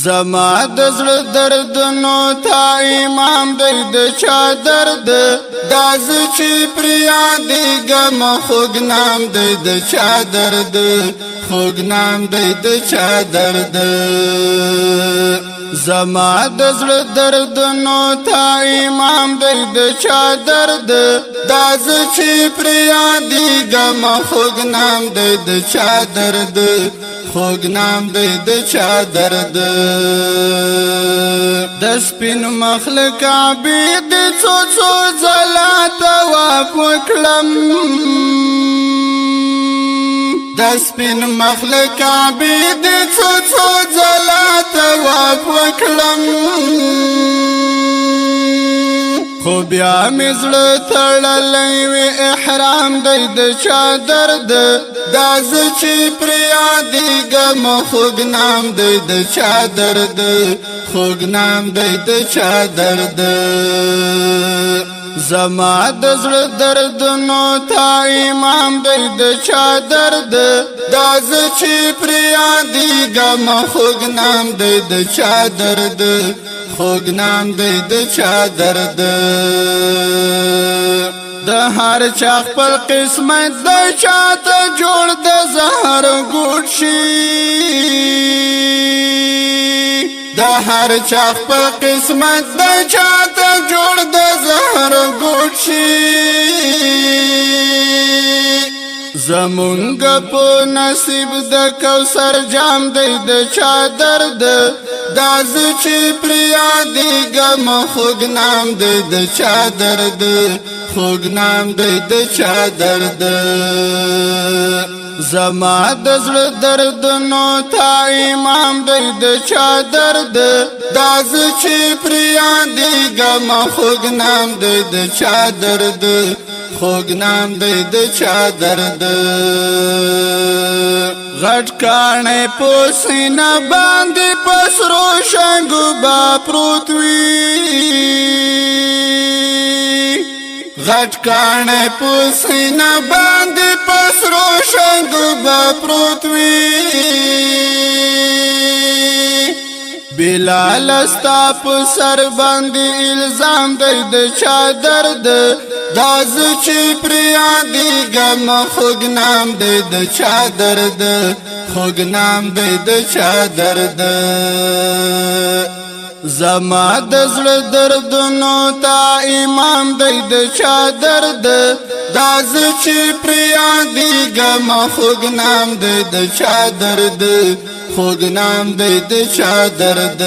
زما د زړه دردونو تا امام دی د چا درد داز چې پر یادېږم خوږ نام دی د چا درد خوږ نام دی د چا درد زما د زړه دردونو تا امام دی د چا درد داز چې پر یادېږم خوږ نام دی د چا درد خوږ نام دی د چا درد د سپین مخلق عبید څو څو ځله طواف وکړم د سپین مخلق عبید څو څو ځله طواف وکړم خو بیا مې زړه تړلی وي احرام دی د چا درد دا زه چې پرې یادېږم خوږ نام دی د چا درد خوږ نام دی د چا درد زما د زړه دردونو تا امام دی د چا درد دا زه چې پرې یادېږم خوږ نام دی د چا درد خوږ نام دی د چا درد د هر چا خپل قسمت د چاته جوړ د زهر ګوټ شي د هر چا خپل قسمت د چاته جوړ د زهر ګوټ شي زمونږ په نصیب د کوثر جام دی د چا درد دا زه چې پرې یادېږم خوږ نام دی د چا درد خوږ نام دی د چا درد زما د زړه دردونو تا امام دی د چا درد دا زه چې پرې یادېږم خوږ نام دی د چا درد خوږ نام دی د چا درد غټ کاڼی په سینه باندې په سرو شګو به پروت وي غټ کاڼی په سینه باندې په سرو شګو به پروت وي بلال ستا په سر باندې الزام دی د چا درد دا زه چې پرې یادېږم خوږ نام دی د چا درد خوږ نام دی د چا درد زما د زړه دردونو تا امام دی د چا درد دا زه چې پرې یادېږم خوږ نام دی د چا درد خوږ نام دی د چا درد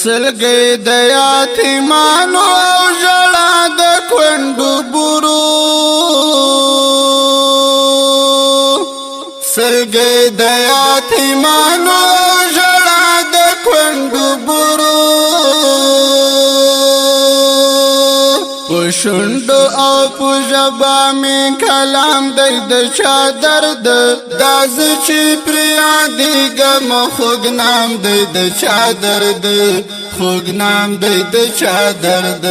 سلګي د یتیمانو او ژړا د کونډو بورو سلګي د یتیمانو او ژړا د کونډو بورو په شونډو او په ژبه مې کلام دی د چا درد دا زه چې پرې یادېږم خوږ نام دی د چا درد خوږ نام دی د چا درد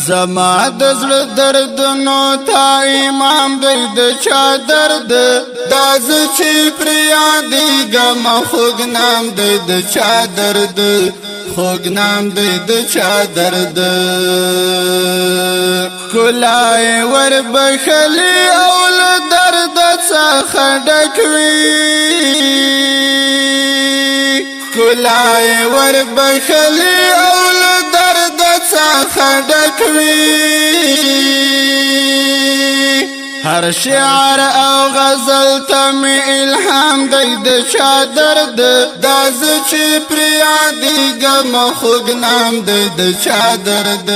زما د زړه دردونو تا امام دی د چا درد دا زه چې پرې یادېږم خوږ نام دی د چا درد خوږ نام دی د چا درد ښکلای ور بخلي او له درد څخه ډک وي ښکلای ور بخلي او له درد څخه ډک وي هر شعر او غزل ته مې الهام دی د چا درد دا زه چې پرې یادېږم خوږ نام دی د چا درد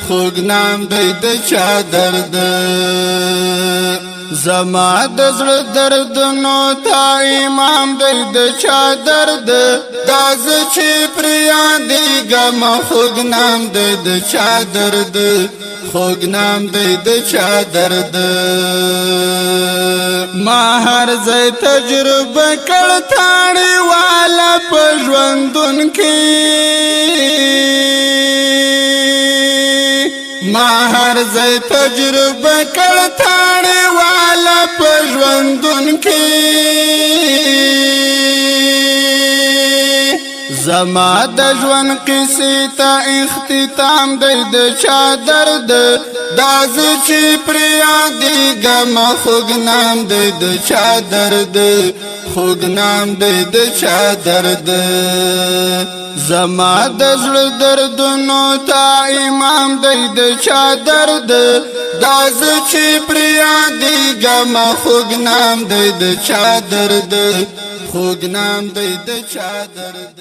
خوږ نام دی د چا درد زما د زړه دردونو تا امام دی د چا درد دا زه چې پرې یادېږم خوږ نام دی د چا درد خوږ نام دی د چا درد ما هر ځای تجربه کړ تاڼې والا په ژوندون کې ما هر ځای تجربه کړ تاڼې والا په ژوندون کې زما د ژوند قصې ته اختتام دی د چا درد دا زه چې پرې یادېږم خوږ نام دی د چا درد خوږ نام دی د چا درد زما د زړه دردونو ته امام دی د چا درد دا زه چې پرې یادېږم خوږ نام دی د چا درد خوږ نام دی د چا درد